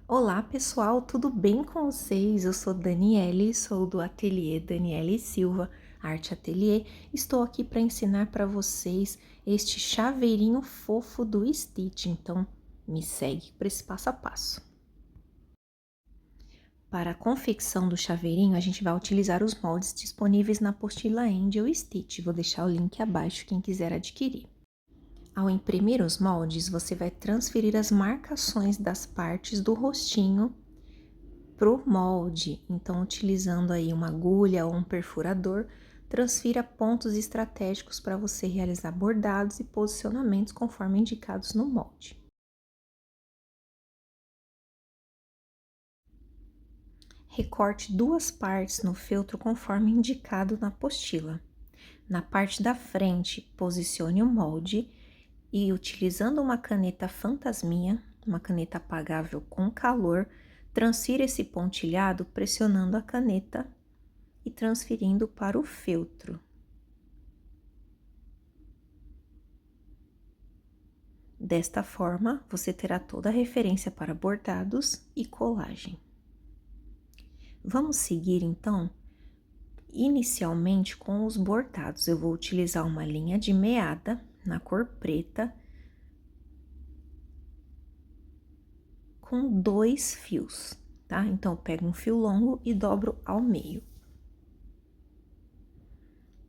Olá pessoal, tudo bem com vocês? Eu sou Daniele, sou do Ateliê Daniele Silva, Arte Ateliê. Estou aqui para ensinar para vocês este chaveirinho fofo do Stitch, então me segue para esse passo a passo. Para a confecção do chaveirinho, a gente vai utilizar os moldes disponíveis na apostila Angel Stitch. Vou deixar o link abaixo quem quiser adquirir. Ao imprimir os moldes, você vai transferir as marcações das partes do rostinho pro molde. Então, utilizando aí uma agulha ou um perfurador, transfira pontos estratégicos para você realizar bordados e posicionamentos conforme indicados no molde. Recorte duas partes no feltro conforme indicado na apostila. Na parte da frente, posicione o molde e, utilizando uma caneta fantasminha, uma caneta apagável com calor, transfira esse pontilhado pressionando a caneta e transferindo para o feltro. Desta forma, você terá toda a referência para bordados e colagem. Vamos seguir, então, inicialmente com os bordados. Eu vou utilizar uma linha de meada na cor preta, com 2 fios, tá? Então, eu pego um fio longo e dobro ao meio.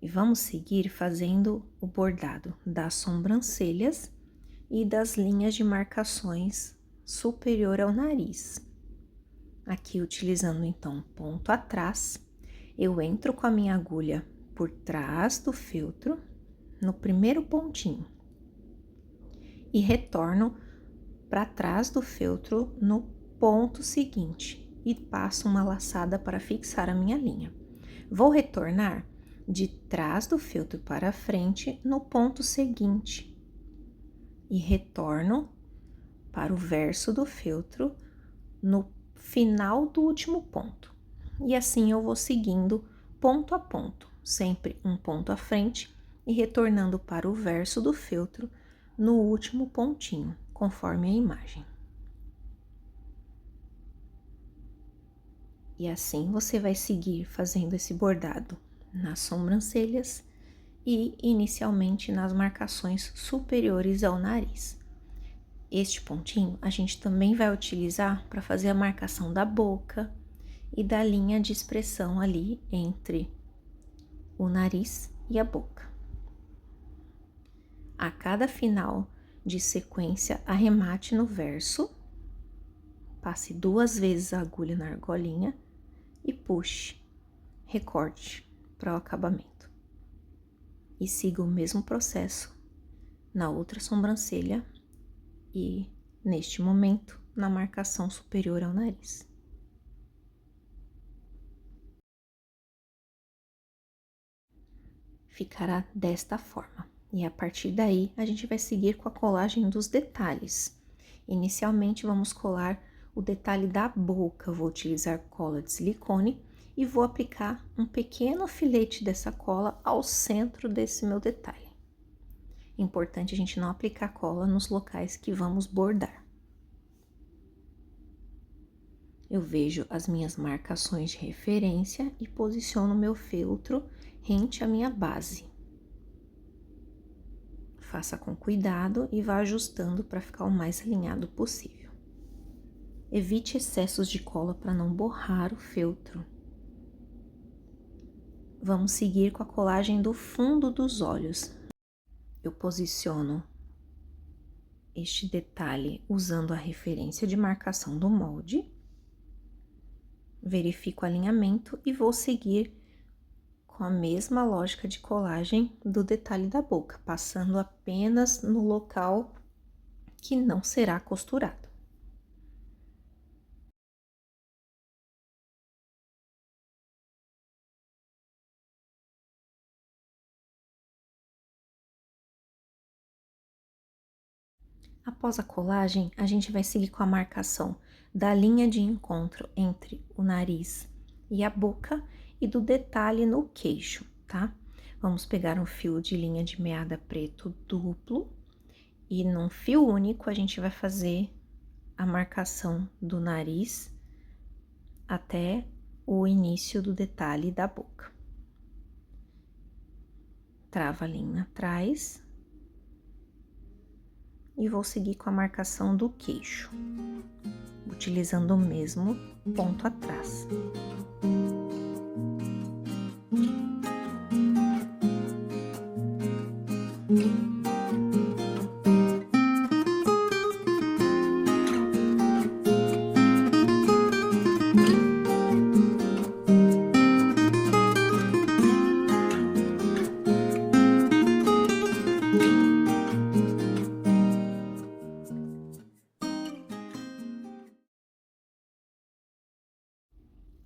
E vamos seguir fazendo o bordado das sobrancelhas e das linhas de marcações superior ao nariz. Aqui, utilizando, então, ponto atrás, eu entro com a minha agulha por trás do feltro, no primeiro pontinho, e retorno para trás do feltro no ponto seguinte, e passo uma laçada para fixar a minha linha. Vou retornar de trás do feltro para frente no ponto seguinte, e retorno para o verso do feltro no final do último ponto. E assim eu vou seguindo ponto a ponto, sempre um ponto à frente e retornando para o verso do feltro no último pontinho, conforme a imagem. E assim você vai seguir fazendo esse bordado nas sobrancelhas e inicialmente nas marcações superiores ao nariz. Este pontinho a gente também vai utilizar para fazer a marcação da boca e da linha de expressão ali entre o nariz e a boca. A cada final de sequência, arremate no verso, passe 2 vezes a agulha na argolinha e puxe, recorte para o acabamento. E siga o mesmo processo na outra sobrancelha e, neste momento, na marcação superior ao nariz. Ficará desta forma. E a partir daí, a gente vai seguir com a colagem dos detalhes. Inicialmente, vamos colar o detalhe da boca. Eu vou utilizar cola de silicone e vou aplicar um pequeno filete dessa cola ao centro desse meu detalhe. Importante a gente não aplicar cola nos locais que vamos bordar. Eu vejo as minhas marcações de referência e posiciono meu feltro rente à minha base. Faça com cuidado e vá ajustando para ficar o mais alinhado possível. Evite excessos de cola para não borrar o feltro. Vamos seguir com a colagem do fundo dos olhos. Eu posiciono este detalhe usando a referência de marcação do molde. Verifico o alinhamento e vou seguir com a mesma lógica de colagem do detalhe da boca, passando apenas no local que não será costurado. Após a colagem, a gente vai seguir com a marcação da linha de encontro entre o nariz e a boca e do detalhe no queixo, tá? Vamos pegar um fio de linha de meada preto duplo e num fio único a gente vai fazer a marcação do nariz até o início do detalhe da boca. Trava a linha atrás e vou seguir com a marcação do queixo, utilizando o mesmo ponto atrás.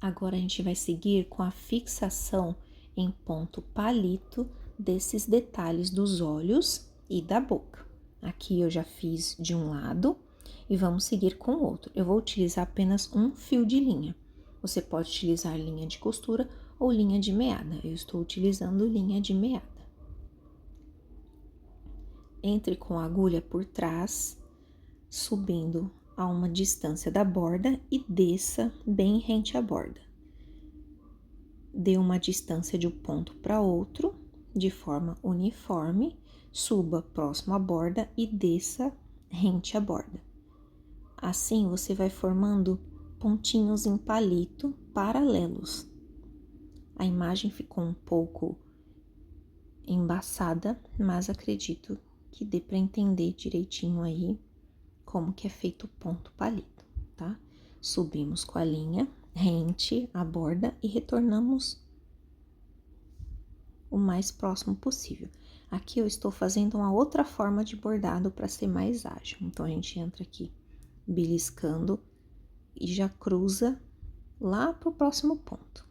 Agora, a gente vai seguir com a fixação em ponto palito desses detalhes dos olhos e da boca. Aqui eu já fiz de um lado e vamos seguir com o outro. Eu vou utilizar apenas um fio de linha. Você pode utilizar linha de costura ou linha de meada. Eu estou utilizando linha de meada. Entre com a agulha por trás, subindo a uma distância da borda e desça bem rente à borda. Dê uma distância de um ponto para outro, de forma uniforme, suba próximo à borda e desça rente à borda. Assim, você vai formando pontinhos em palito paralelos. A imagem ficou um pouco embaçada, mas acredito que dê para entender direitinho aí como que é feito o ponto palito, tá? Subimos com a linha rente à borda e retornamos o mais próximo possível. Aqui eu estou fazendo uma outra forma de bordado para ser mais ágil. Então, a gente entra aqui beliscando e já cruza lá pro próximo ponto.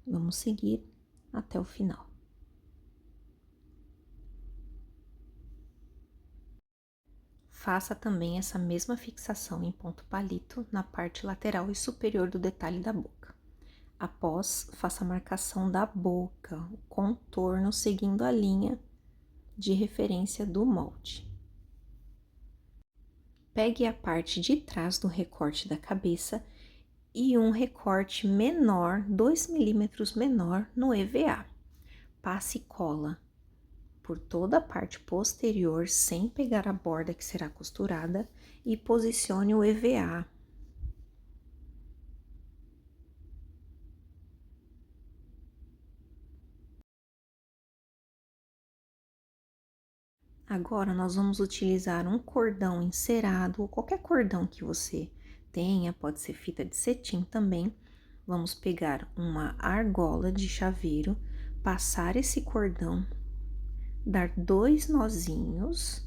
Vamos seguir até o final. Faça também essa mesma fixação em ponto palito na parte lateral e superior do detalhe da boca. Após, faça a marcação da boca, o contorno seguindo a linha de referência do molde. Pegue a parte de trás do recorte da cabeça e um recorte menor, 2 milímetros menor, no EVA. Passe cola por toda a parte posterior, sem pegar a borda que será costurada, e posicione o EVA. Agora, nós vamos utilizar um cordão encerado, ou qualquer cordão que você tenha, pode ser fita de cetim também. Vamos pegar uma argola de chaveiro, passar esse cordão, dar 2 nozinhos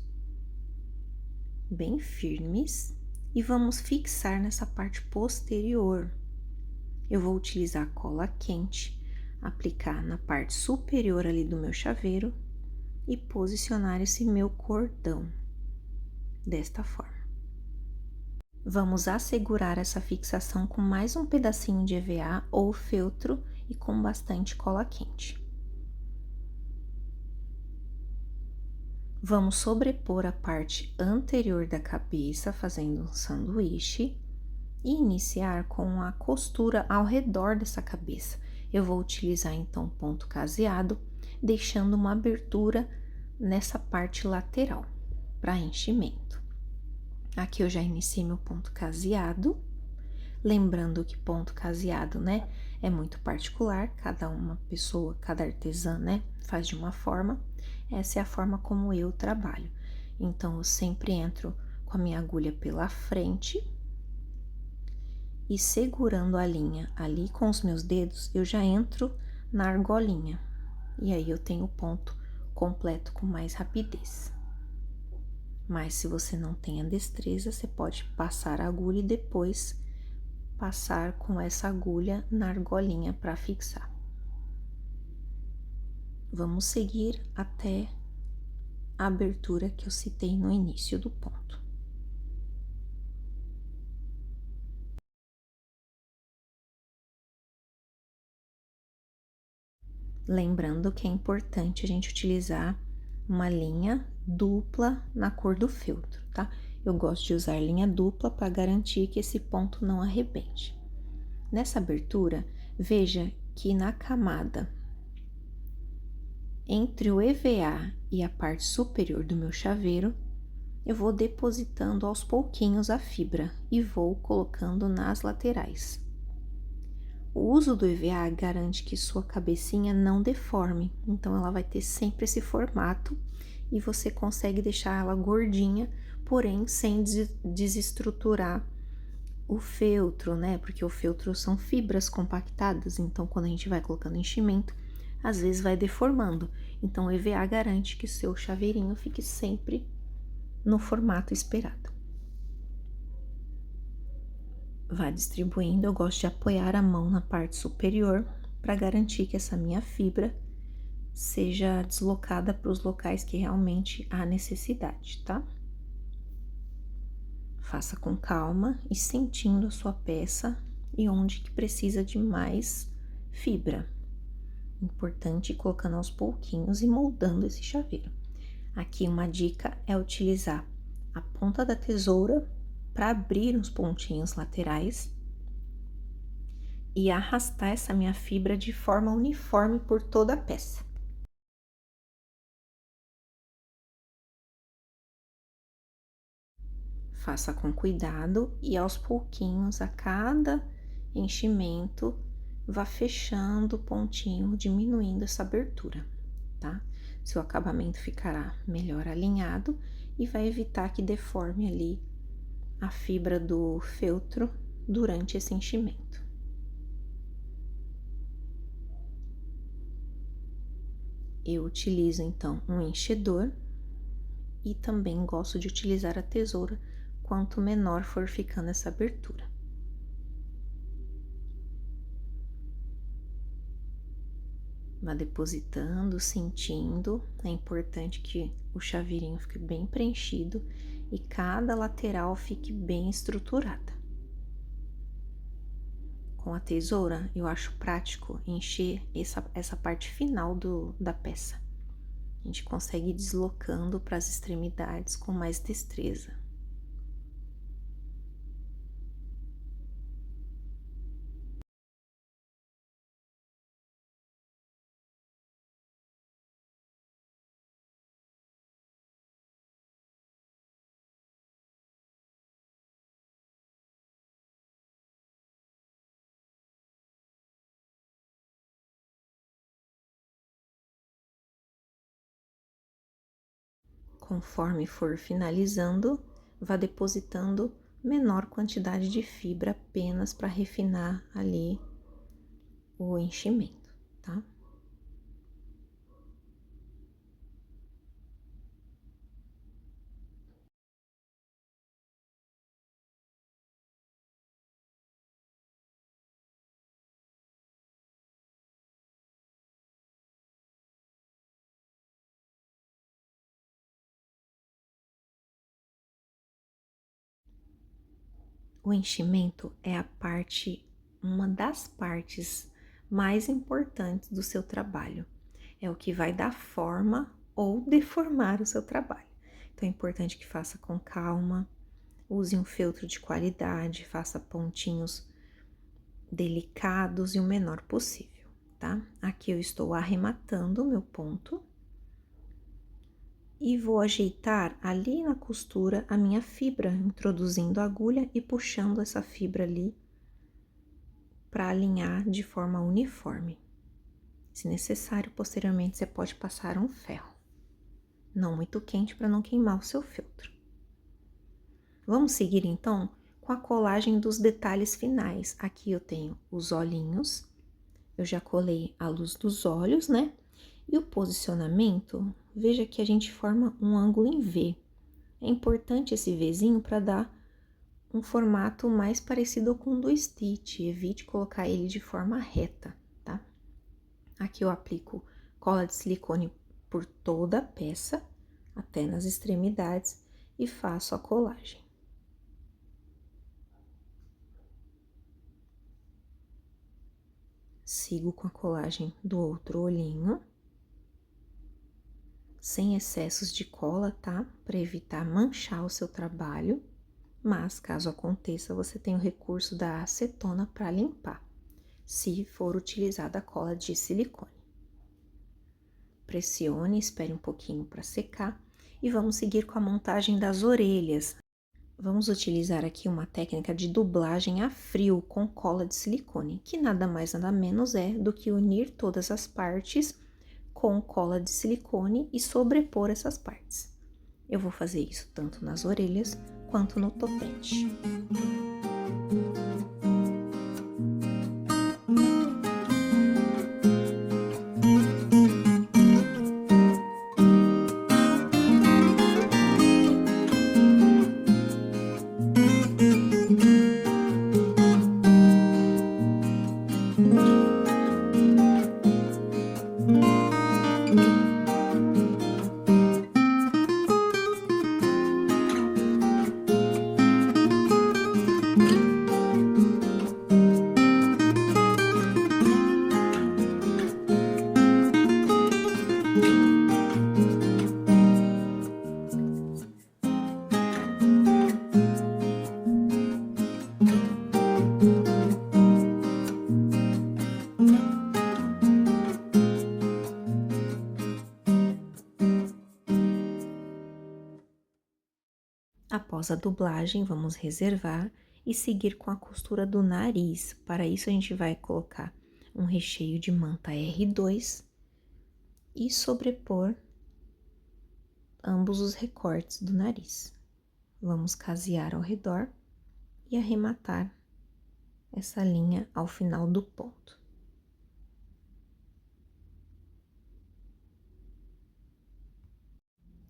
bem firmes e vamos fixar nessa parte posterior. Eu vou utilizar cola quente, aplicar na parte superior ali do meu chaveiro e posicionar esse meu cordão desta forma. Vamos assegurar essa fixação com mais um pedacinho de EVA ou feltro e com bastante cola quente. Vamos sobrepor a parte anterior da cabeça, fazendo um sanduíche, e iniciar com a costura ao redor dessa cabeça. Eu vou utilizar, então, ponto caseado, deixando uma abertura nessa parte lateral, para enchimento. Aqui eu já iniciei meu ponto caseado, lembrando que ponto caseado, né, é muito particular, cada uma pessoa, cada artesã, né, faz de uma forma. Essa é a forma como eu trabalho. Então, eu sempre entro com a minha agulha pela frente e segurando a linha ali com os meus dedos, eu já entro na argolinha. E aí, eu tenho o ponto completo com mais rapidez. Mas, se você não tem a destreza, você pode passar a agulha e depois passar com essa agulha na argolinha para fixar. Vamos seguir até a abertura que eu citei no início do ponto. Lembrando que é importante a gente utilizar uma linha dupla na cor do feltro, tá? Eu gosto de usar linha dupla para garantir que esse ponto não arrebente. Nessa abertura, veja que na camada entre o EVA e a parte superior do meu chaveiro, eu vou depositando aos pouquinhos a fibra e vou colocando nas laterais. O uso do EVA garante que sua cabecinha não deforme, então ela vai ter sempre esse formato e você consegue deixar ela gordinha, porém sem desestruturar o feltro, né? Porque o feltro são fibras compactadas, então quando a gente vai colocando enchimento, às vezes vai deformando. Então o EVA garante que o seu chaveirinho fique sempre no formato esperado. Vá distribuindo, eu gosto de apoiar a mão na parte superior para garantir que essa minha fibra seja deslocada para os locais que realmente há necessidade, tá? Faça com calma e sentindo a sua peça e onde que precisa de mais fibra. Importante ir colocando aos pouquinhos e moldando esse chaveiro. Aqui uma dica é utilizar a ponta da tesoura para abrir os pontinhos laterais e arrastar essa minha fibra de forma uniforme por toda a peça. Faça com cuidado e aos pouquinhos, a cada enchimento, vá fechando o pontinho, diminuindo essa abertura, tá? Seu acabamento ficará melhor alinhado e vai evitar que deforme ali a fibra do feltro durante esse enchimento. Eu utilizo então um enchedor e também gosto de utilizar a tesoura quanto menor for ficando essa abertura. Vá depositando, sentindo. É importante que o chaveirinho fique bem preenchido e cada lateral fique bem estruturada. Com a tesoura, eu acho prático encher essa parte final da peça. A gente consegue ir deslocando para as extremidades com mais destreza. Conforme for finalizando, vá depositando menor quantidade de fibra apenas para refinar ali o enchimento, tá? O enchimento é uma das partes mais importantes do seu trabalho. É o que vai dar forma ou deformar o seu trabalho. Então é importante que faça com calma, use um feltro de qualidade, faça pontinhos delicados e o menor possível, tá? Aqui eu estou arrematando o meu ponto e vou ajeitar ali na costura a minha fibra, introduzindo a agulha e puxando essa fibra ali para alinhar de forma uniforme. Se necessário, posteriormente você pode passar um ferro, não muito quente para não queimar o seu feltro. Vamos seguir então com a colagem dos detalhes finais. Aqui eu tenho os olhinhos, eu já colei a luz dos olhos, né? E o posicionamento, veja que a gente forma um ângulo em V. É importante esse Vzinho para dar um formato mais parecido com o do Stitch, evite colocar ele de forma reta, tá? Aqui eu aplico cola de silicone por toda a peça, até nas extremidades, e faço a colagem. Sigo com a colagem do outro olhinho. sem excessos de cola, tá? Para evitar manchar o seu trabalho. Mas, caso aconteça, você tem o recurso da acetona para limpar, se for utilizada a cola de silicone. Pressione, espere um pouquinho para secar e vamos seguir com a montagem das orelhas. Vamos utilizar aqui uma técnica de dublagem a frio com cola de silicone, que nada mais nada menos é do que unir todas as partes com cola de silicone e sobrepor essas partes. Eu vou fazer isso tanto nas orelhas quanto no topete. Após a dublagem, vamos reservar e seguir com a costura do nariz. Para isso, a gente vai colocar um recheio de manta R2 e sobrepor ambos os recortes do nariz. Vamos casear ao redor e arrematar essa linha ao final do ponto.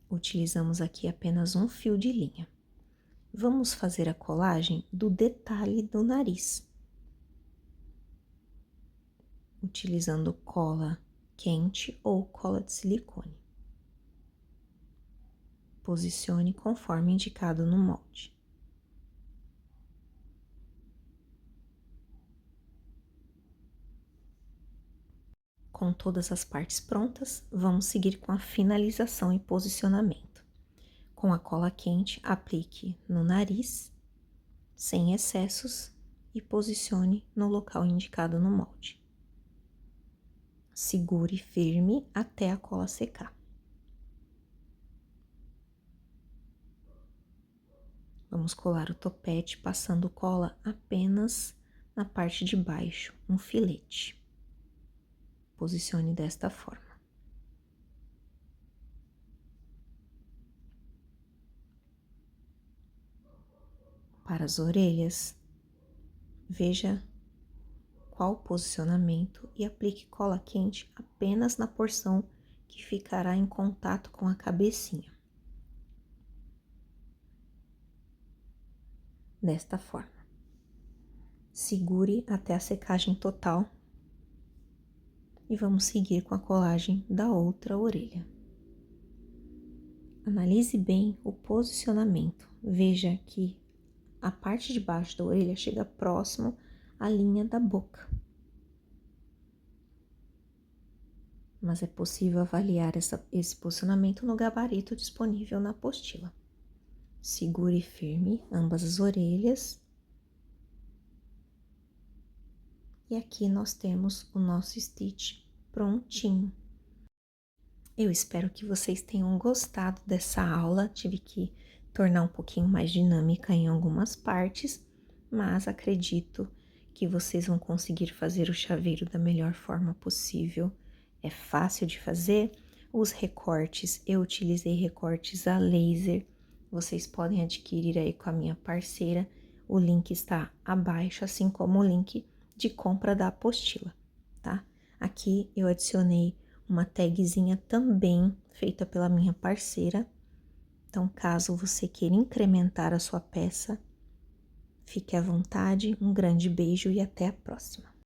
Utilizamos aqui apenas um fio de linha. Vamos fazer a colagem do detalhe do nariz. Utilizando cola quente ou cola de silicone. Posicione conforme indicado no molde. Com todas as partes prontas, vamos seguir com a finalização e posicionamento. Com a cola quente, aplique no nariz, sem excessos, e posicione no local indicado no molde. Segure firme até a cola secar. Vamos colar o topete passando cola apenas na parte de baixo, um filete. Posicione desta forma. Para as orelhas, veja qual o posicionamento e aplique cola quente apenas na porção que ficará em contato com a cabecinha. Desta forma. Segure até a secagem total e vamos seguir com a colagem da outra orelha. Analise bem o posicionamento. Veja que a parte de baixo da orelha chega próximo à linha da boca. Mas é possível avaliar esse posicionamento no gabarito disponível na apostila. Segure firme ambas as orelhas. E aqui nós temos o nosso stitch prontinho. Eu espero que vocês tenham gostado dessa aula. Tive que tornar um pouquinho mais dinâmica em algumas partes, mas acredito que vocês vão conseguir fazer o chaveiro da melhor forma possível. É fácil de fazer. Os recortes, eu utilizei recortes a laser. Vocês podem adquirir aí com a minha parceira. O link está abaixo, assim como o link de compra da apostila, tá? Aqui eu adicionei uma tagzinha também feita pela minha parceira. Então, caso você queira incrementar a sua peça, fique à vontade. Um grande beijo e até a próxima.